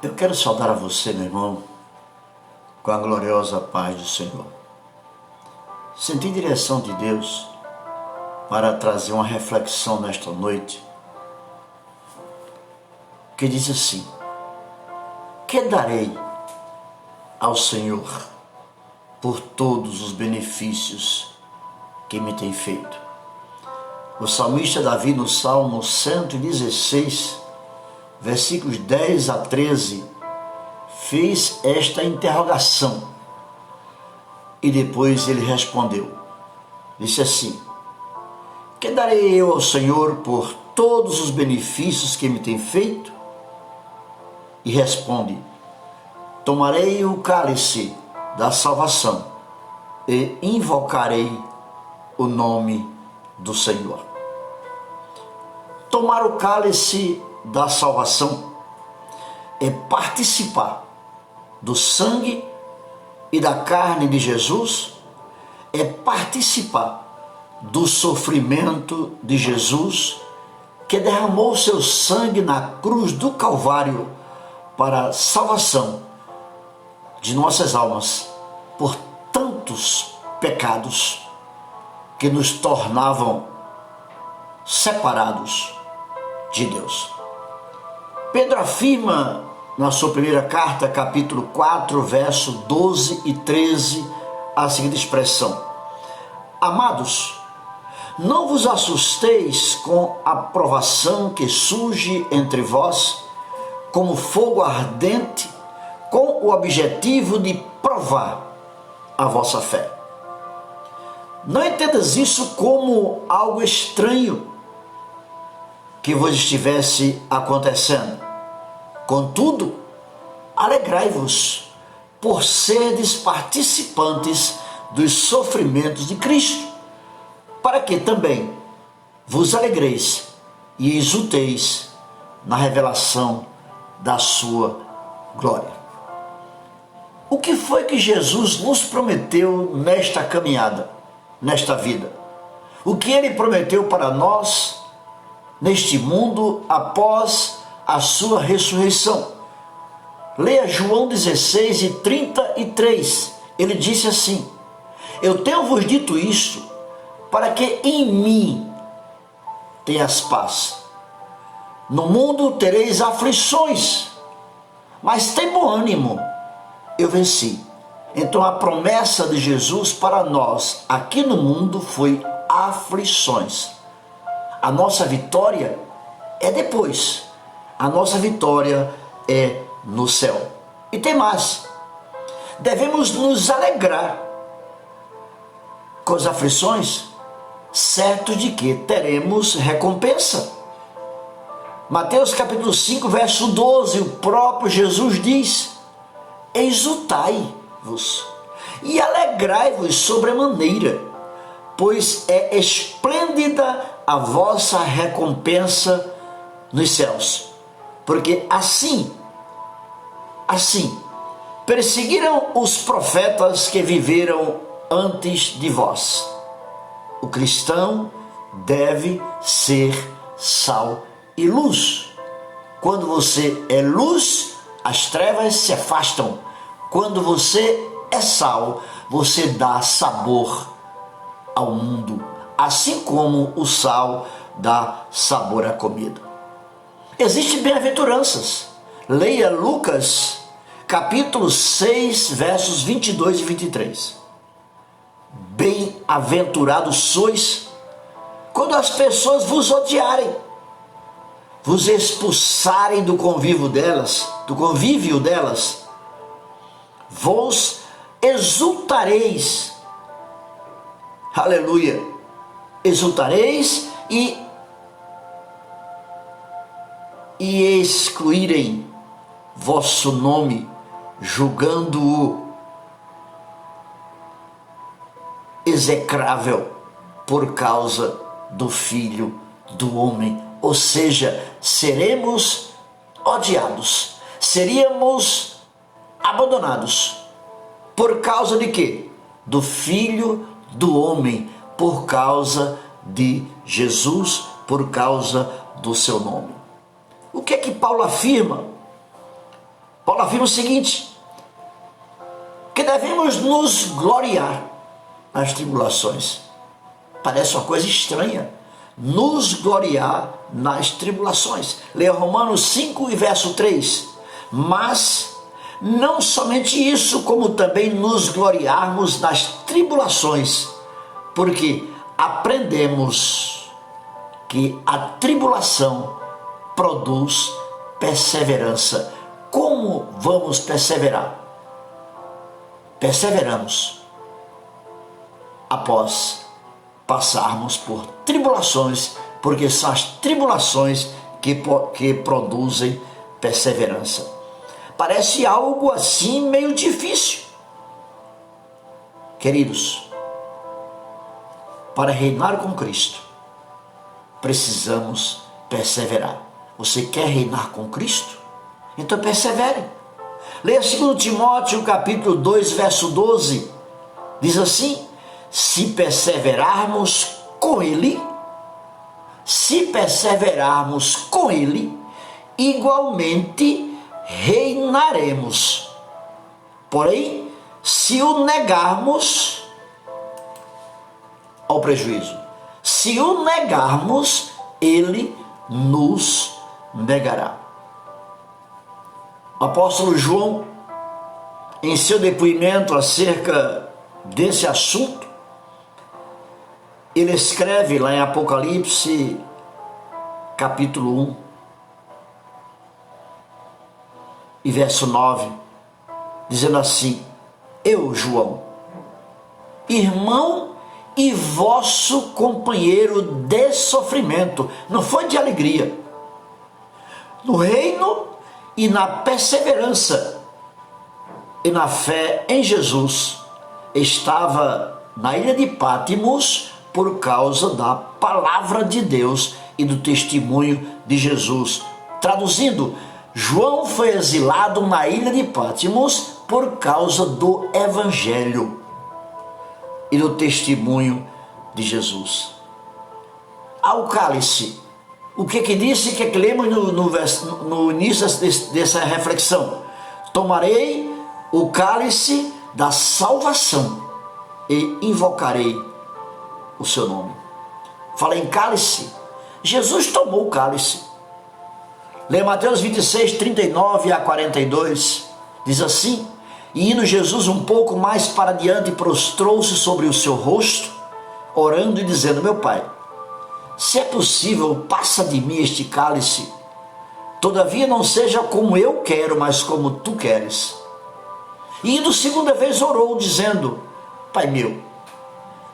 Eu quero saudar a você, meu irmão, com a gloriosa paz do Senhor. Senti direção de Deus para trazer uma reflexão nesta noite, que diz assim: que darei ao Senhor por todos os benefícios que me tem feito? O salmista Davi, no Salmo 116, versículos 10 a 13, fez esta interrogação e depois ele respondeu. Disse assim: que darei eu ao Senhor por todos os benefícios que me tem feito? E responde: tomarei o cálice da salvação e invocarei o nome do Senhor. Tomar o cálice da salvação é participar do sangue e da carne de Jesus, é participar do sofrimento de Jesus, que derramou seu sangue na cruz do Calvário para a salvação de nossas almas por tantos pecados que nos tornavam separados de Deus. Pedro afirma na sua primeira carta, capítulo 4, verso 12 e 13, a seguinte expressão: amados, não vos assusteis com a provação que surge entre vós, como fogo ardente, com o objetivo de provar a vossa fé. Não entendas isso como algo estranho que vos estivesse acontecendo. Contudo, alegrai-vos por serdes participantes dos sofrimentos de Cristo, para que também vos alegreis e exulteis na revelação da sua glória. O que foi que Jesus nos prometeu nesta caminhada, nesta vida? O que ele prometeu para nós neste mundo após a sua ressurreição? Leia João 16 e 33. Ele disse assim: eu tenho-vos dito isto para que em mim tenhas paz. No mundo tereis aflições, mas tem bom ânimo, eu venci. Então a promessa de Jesus para nós aqui no mundo foi aflições. A nossa vitória é depois. A nossa vitória é no céu. E tem mais: devemos nos alegrar com as aflições, certos de que teremos recompensa. Mateus capítulo 5, verso 12, o próprio Jesus diz: exultai-vos e alegrai-vos sobremaneira, pois é esplêndida a vossa recompensa nos céus. Porque assim perseguiram os profetas que viveram antes de vós. O cristão deve ser sal e luz. Quando você é luz, as trevas se afastam. Quando você é sal, você dá sabor ao mundo, assim como o sal dá sabor à comida. Existem bem-aventuranças. Leia Lucas capítulo 6, versos 22 e 23. Bem-aventurados sois quando as pessoas vos odiarem, vos expulsarem do convívio delas, vos exultareis. Aleluia! Exultareis e excluírem vosso nome, julgando-o execrável por causa do Filho do Homem. Ou seja, seremos odiados, seríamos abandonados. Por causa de quê? Do Filho do Homem, por causa de Jesus, por causa do seu nome. O que é que Paulo afirma Paulo afirma o seguinte, que devemos nos gloriar nas tribulações. Parece uma coisa estranha, nos gloriar nas tribulações. Leia Romanos 5 e verso 3. Mas não somente isso, como também nos gloriarmos nas tribulações, porque aprendemos que a tribulação produz perseverança. Como vamos perseverar? Perseveramos após passarmos por tribulações, porque são as tribulações que produzem perseverança. Parece algo assim meio difícil. Queridos, para reinar com Cristo, precisamos perseverar. Você quer reinar com Cristo? Então persevere. Leia 2 Timóteo capítulo 2, verso 12. Diz assim, se perseverarmos com Ele, igualmente reinaremos. Porém, se o negarmos, ao prejuízo. Se o negarmos, Ele nos negará. O apóstolo João, em seu depoimento acerca desse assunto, ele escreve lá em Apocalipse, capítulo 1, e verso 9, dizendo assim, eu, João, irmão e vosso companheiro de sofrimento, não foi de alegria, no reino e na perseverança e na fé em Jesus, estava na ilha de Pátimos por causa da palavra de Deus e do testemunho de Jesus. Traduzindo, João foi exilado na ilha de Pátimos por causa do Evangelho e do testemunho de Jesus. Ao cálice, o que disse, o que lemos no início dessa reflexão? Tomarei o cálice da salvação e invocarei o seu nome. Fala em cálice, Jesus tomou o cálice. Leia Mateus 26, 39 a 42, diz assim, e indo Jesus um pouco mais para diante, prostrou-se sobre o seu rosto, orando e dizendo, meu Pai, se é possível, passa de mim este cálice, todavia não seja como eu quero, mas como tu queres. E indo segunda vez orou, dizendo, Pai meu,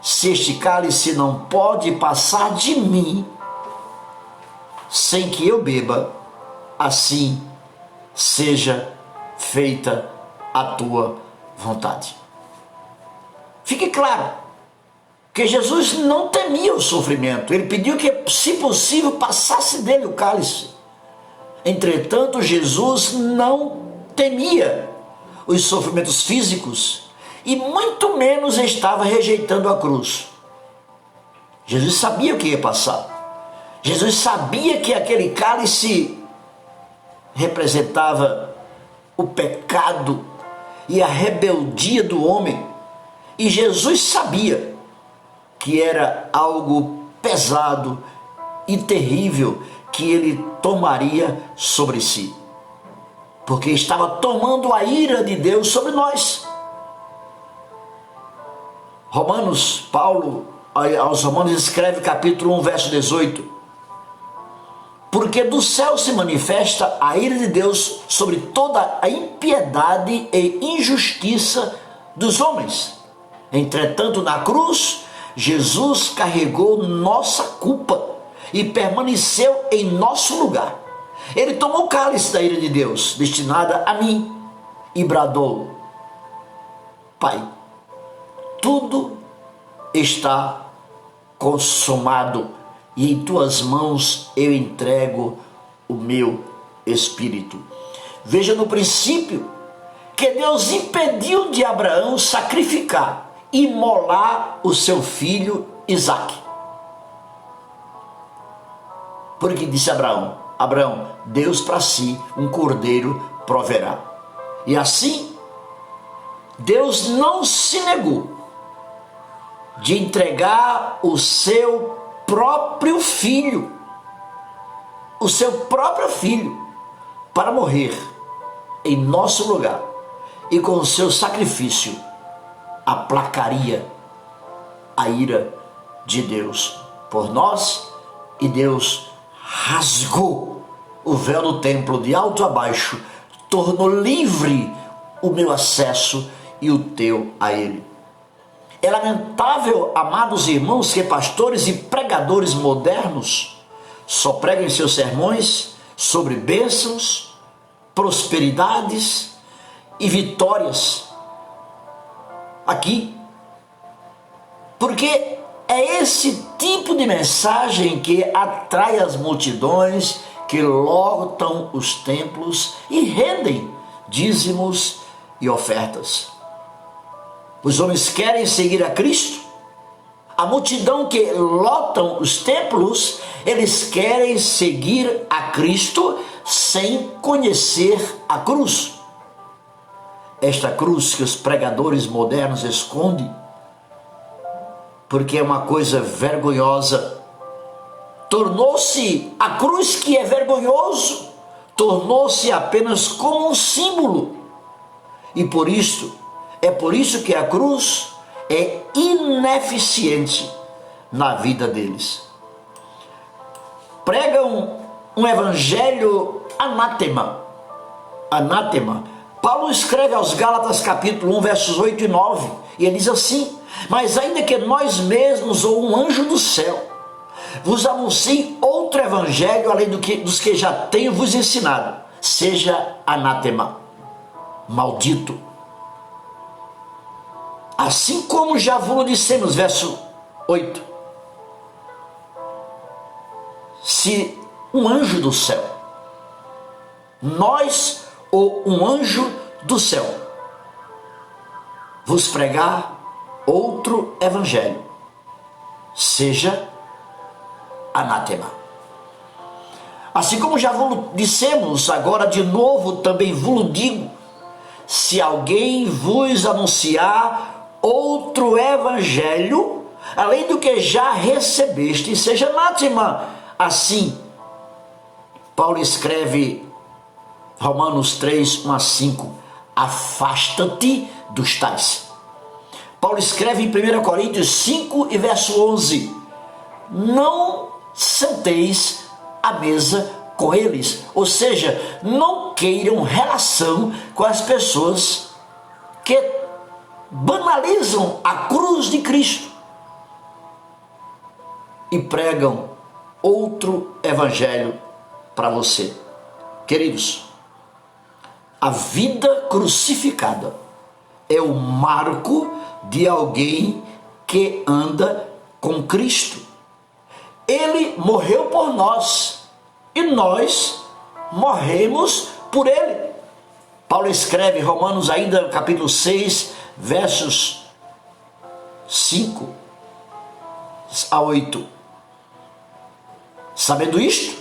se este cálice não pode passar de mim, sem que eu beba, assim seja feita a tua vontade. Fique claro que Jesus não temia o sofrimento, ele pediu que, se possível, passasse dele o cálice. Entretanto, Jesus não temia os sofrimentos físicos e muito menos estava rejeitando a cruz. Jesus sabia o que ia passar. Jesus sabia que aquele cálice representava o pecado e a rebeldia do homem. E Jesus sabia que era algo pesado e terrível que ele tomaria sobre si, porque estava tomando a ira de Deus sobre nós. Paulo aos Romanos escreve capítulo 1, verso 18, porque do céu se manifesta a ira de Deus sobre toda a impiedade e injustiça dos homens. Entretanto, na cruz, Jesus carregou nossa culpa e permaneceu em nosso lugar. Ele tomou o cálice da ira de Deus, destinada a mim, e bradou, Pai, tudo está consumado, e em tuas mãos eu entrego o meu espírito. Veja no princípio que Deus impediu de Abraão sacrificar, imolar o seu filho Isaque. Porque disse Abraão, Deus para si um cordeiro proverá. E assim, Deus não se negou de entregar o seu próprio filho, para morrer em nosso lugar, e com o seu sacrifício aplacaria a ira de Deus por nós, e Deus rasgou o véu do templo de alto a baixo, tornou livre o meu acesso e o teu a ele. É lamentável, amados irmãos, que pastores e pregadores modernos só pregam em seus sermões sobre bênçãos, prosperidades e vitórias aqui, porque é esse tipo de mensagem que atrai as multidões, que lotam os templos e rendem dízimos e ofertas. Os homens querem seguir a Cristo. A multidão que lotam os templos, eles querem seguir a Cristo sem conhecer a cruz. Esta cruz que os pregadores modernos escondem, porque é uma coisa vergonhosa, tornou-se a cruz que é vergonhoso, tornou-se apenas como um símbolo. E é por isso que a cruz é ineficiente na vida deles. Pregam um evangelho anátema. Paulo escreve aos Gálatas capítulo 1, versos 8 e 9, e ele diz assim: mas ainda que nós mesmos ou um anjo do céu vos anuncie outro evangelho além dos que já tenho vos ensinado, seja anátema, maldito. Assim como já vos dissemos, verso 8, se um anjo do céu, nós ou um anjo do céu, vos pregar outro evangelho, seja anátema. Assim como já vos dissemos, agora de novo também vos digo, se alguém vos anunciar outro evangelho, além do que já recebeste, seja anátema. Assim, Paulo escreve Romanos 3, 1 a 5, afasta-te dos tais. Paulo escreve em 1 Coríntios 5 e verso 11, não senteis à mesa com eles, ou seja, não queiram relação com as pessoas que banalizam a cruz de Cristo e pregam outro evangelho para você. Queridos, a vida crucificada é o marco de alguém que anda com Cristo. Ele morreu por nós e nós morremos por ele. Paulo escreve Romanos ainda capítulo 6, versos 5 a 8. Sabendo isto,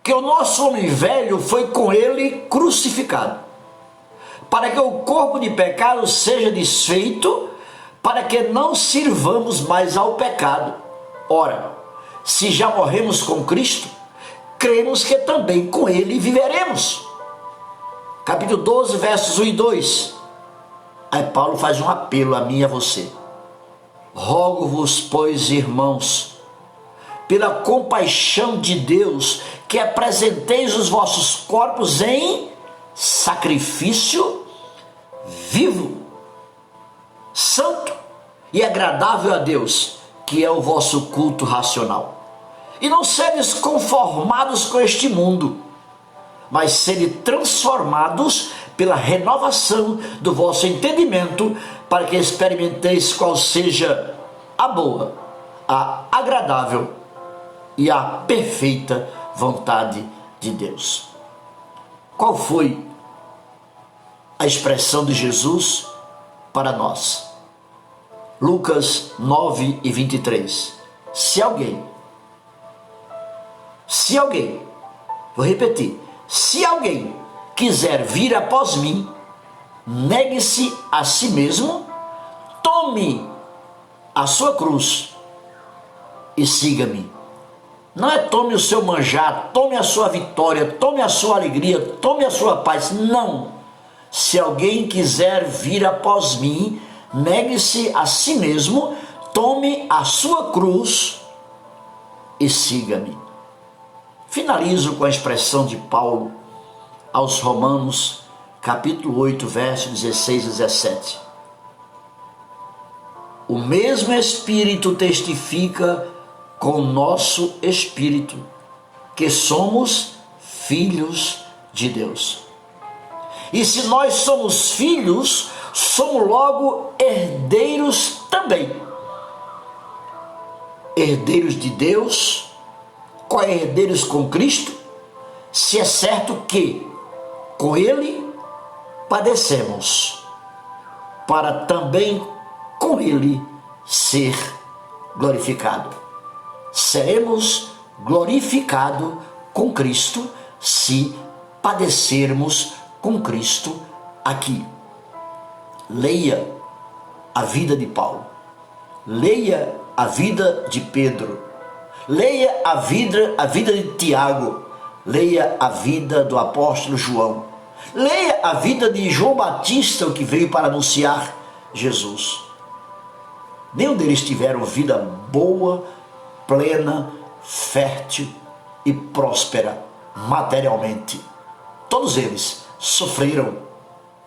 que o nosso homem velho foi com ele crucificado, para que o corpo de pecado seja desfeito, para que não sirvamos mais ao pecado. Ora, se já morremos com Cristo, cremos que também com ele viveremos. Capítulo 12, versos 1 e 2. Aí Paulo faz um apelo a mim e a você. Rogo-vos, pois, irmãos, pela compaixão de Deus, que apresenteis os vossos corpos em sacrifício vivo, santo e agradável a Deus, que é o vosso culto racional. E não sedes conformados com este mundo, mas sede transformados pela renovação do vosso entendimento, para que experimenteis qual seja a boa, a agradável e a perfeita vontade de Deus. Qual foi a expressão de Jesus para nós? Lucas 9 e 23. Se alguém, vou repetir, se alguém quiser vir após mim, negue-se a si mesmo, tome a sua cruz e siga-me. Não é tome o seu manjar, tome a sua vitória, tome a sua alegria, tome a sua paz. Não. Se alguém quiser vir após mim, negue-se a si mesmo, tome a sua cruz e siga-me. Finalizo com a expressão de Paulo aos Romanos, capítulo 8, versos 16 e 17. O mesmo Espírito testifica com o nosso espírito que somos filhos de Deus. E se nós somos filhos, somos logo herdeiros também. Herdeiros de Deus, co-herdeiros com Cristo, se é certo que com Ele padecemos, para também com Ele ser glorificado. Seremos glorificados com Cristo se padecermos com Cristo aqui. Leia a vida de Paulo, leia a vida de Pedro, leia a vida de Tiago, leia a vida do apóstolo João, leia a vida de João Batista, o que veio para anunciar Jesus. Nenhum deles tiveram vida boa, plena, fértil e próspera materialmente. Todos eles sofreram,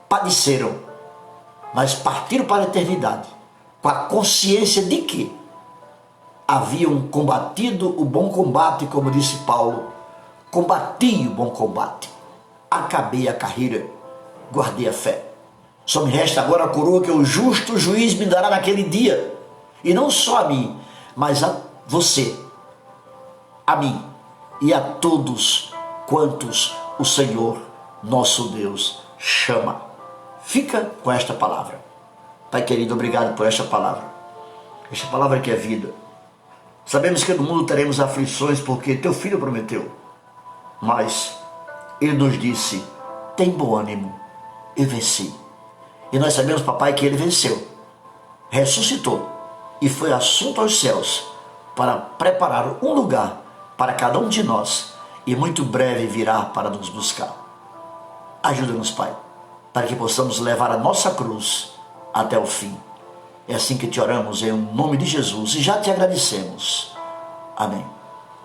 padeceram, mas partiram para a eternidade com a consciência de que haviam combatido o bom combate, como disse Paulo. Combati o bom combate, acabei a carreira, guardei a fé. Só me resta agora a coroa que o justo juiz me dará naquele dia, e não só a mim, mas a você, a mim e a todos quantos o Senhor nosso Deus chama. Fica com esta palavra. Pai querido, obrigado por esta palavra que é vida. Sabemos que no mundo teremos aflições porque teu filho prometeu, mas ele nos disse: tem bom ânimo, eu venci. E nós sabemos, papai, que ele venceu, ressuscitou e foi assunto aos céus para preparar um lugar para cada um de nós, e muito breve virá para nos buscar. Ajuda-nos, Pai, para que possamos levar a nossa cruz até o fim. É assim que te oramos em nome de Jesus e já te agradecemos. Amém.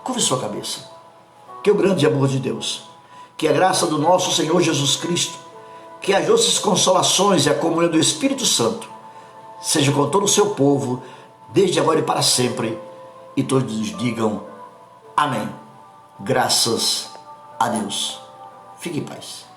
Curve sua cabeça. Que o grande amor de Deus, que a graça do nosso Senhor Jesus Cristo, que as doces consolações e a comunhão do Espírito Santo seja com todo o seu povo, desde agora e para sempre. E todos digam amém. Graças a Deus. Fique em paz.